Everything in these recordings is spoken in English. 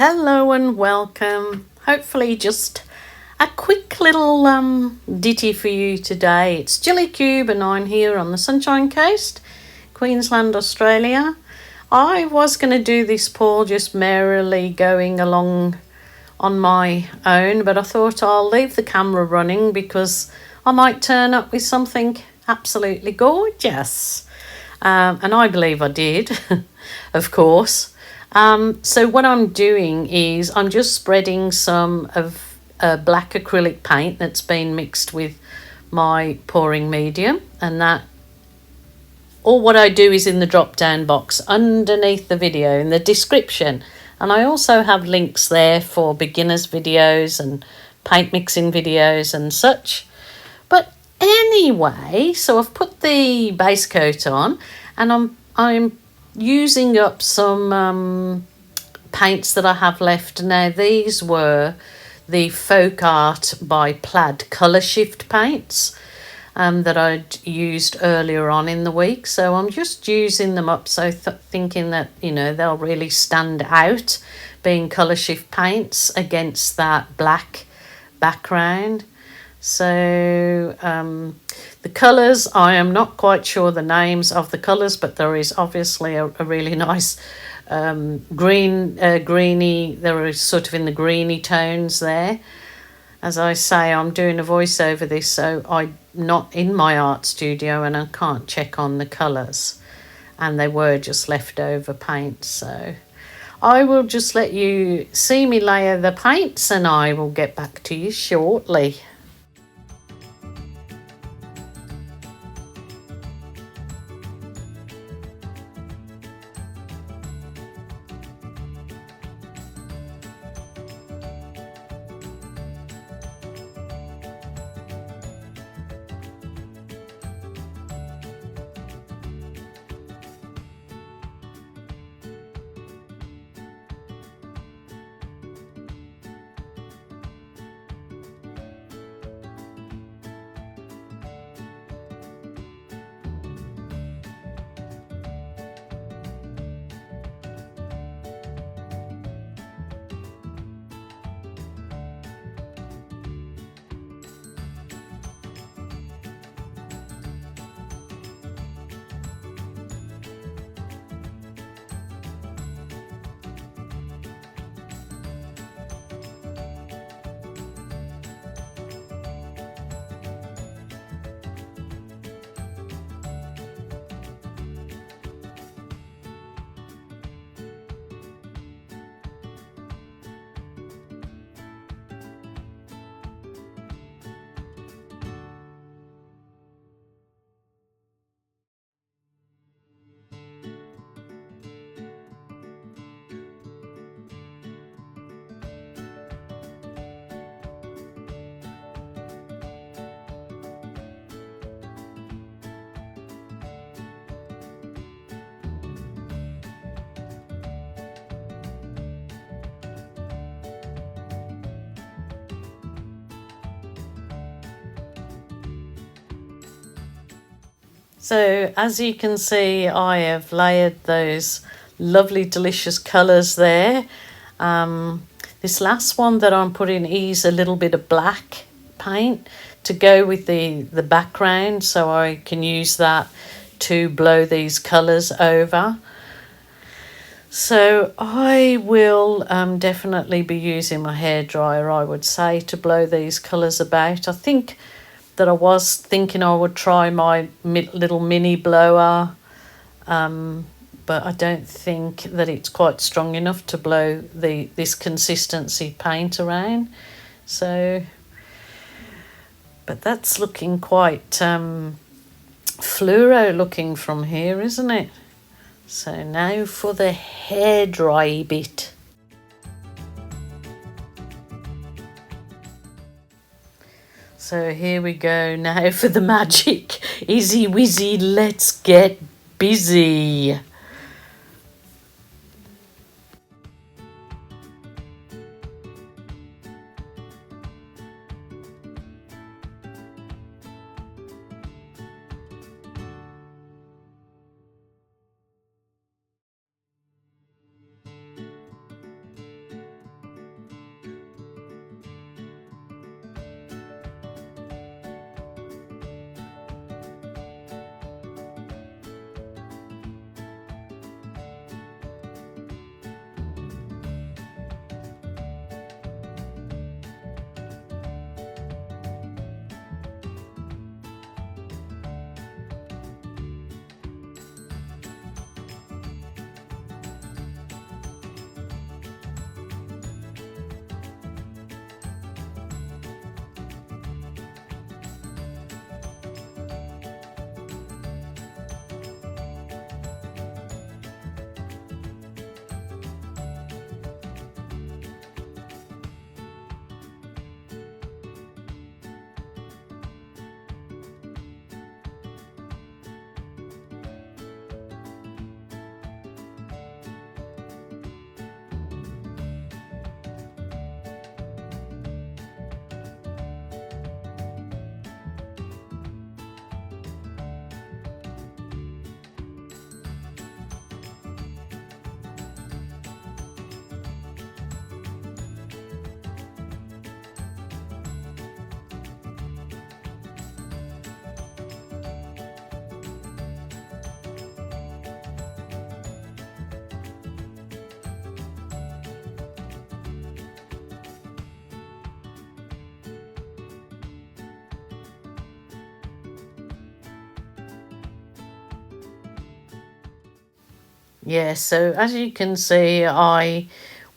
Hello and welcome. Hopefully just a quick little ditty for you today. It's Jilly Cube and I'm here on the Sunshine Coast, Queensland, Australia. I was going to do this poll just merrily going along on my own, but I thought I'll leave the camera running because I might turn up with something absolutely gorgeous. And I believe I did, of course. So what I'm doing is I'm just spreading some of black acrylic paint that's been mixed with my pouring medium, and that all what I do is in the drop down box underneath the video in the description, and I also have links there for beginners videos and paint mixing videos and such. But anyway, so I've put the base coat on and I'm using up some paints that I have left. Now these were the Folk Art by Plaid Colour Shift paints that I'd used earlier on in the week. So I'm just using them up, so thinking that, you know, they'll really stand out being colour shift paints against that black background. So the colours, I am not quite sure the names of the colours, but there is obviously a really nice greeny, there is sort of in the greeny tones there. As I say, I'm doing a voice over this, so I'm not in my art studio and I can't check on the colours. And they were just leftover paints, so I will just let you see me layer the paints and I will get back to you shortly. So as you can see, I have layered those lovely delicious colours there. This last one that I'm putting is a little bit of black paint to go with the background, so I can use that to blow these colours over. So I will definitely be using my hairdryer, I would say, to blow these colours about. I think that I was thinking I would try my little mini blower, but I don't think that it's quite strong enough to blow this consistency paint around. So, but that's looking quite fluoro looking from here, isn't it? So now for the hairdry bit. So here we go now for the magic. Izzy wizzy, let's get busy. Yeah, so as you can see, I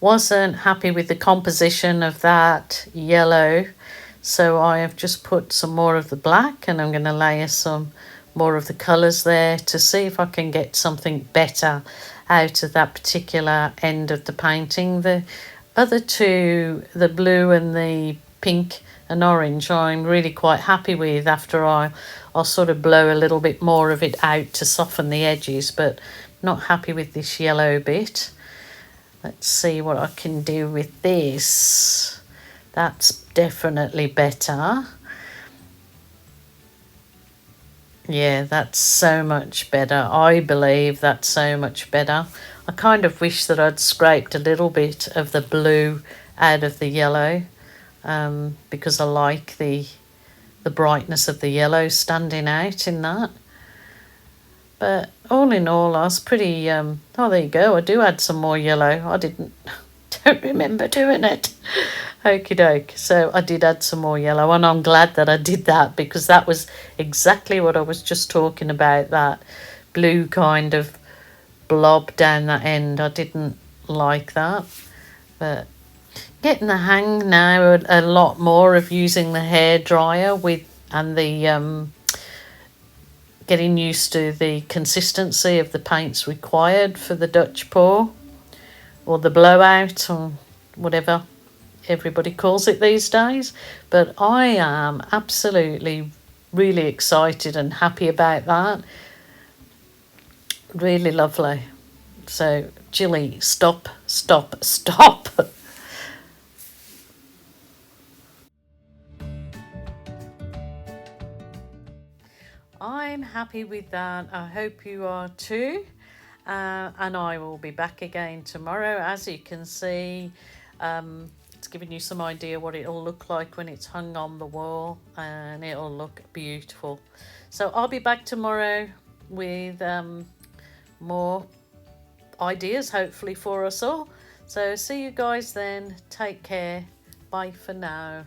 wasn't happy with the composition of that yellow. So I have just put some more of the black, and I'm going to layer some more of the colours there to see if I can get something better out of that particular end of the painting. The other two, the blue and the pink and orange, I'm really quite happy with after I'll sort of blow a little bit more of it out to soften the edges, but not happy with this yellow bit. Let's see what I can do with this. That's definitely better. Yeah, that's so much better. I believe that's so much better. I kind of wish that I'd scraped a little bit of the blue out of the yellow, because I like the brightness of the yellow standing out in that. But all in all, I was pretty. Oh, there you go. I do add some more yellow. I don't remember doing it. Okie doke. So I did add some more yellow, and I'm glad that I did that because that was exactly what I was just talking about. That blue kind of blob down that end. I didn't like that, but getting the hang now a lot more of using the hair dryer with and the getting used to the consistency of the paints required for the Dutch pour or the blowout or whatever everybody calls it these days. But I am absolutely really excited and happy about that. Really lovely. So, Jilly, stop, stop, stop. I'm happy with that. I hope you are too. And I will be back again tomorrow. As you can see, it's giving you some idea what it'll look like when it's hung on the wall, and it'll look beautiful. So I'll be back tomorrow with more ideas, hopefully, for us all. So see you guys then. Take care. Bye for now.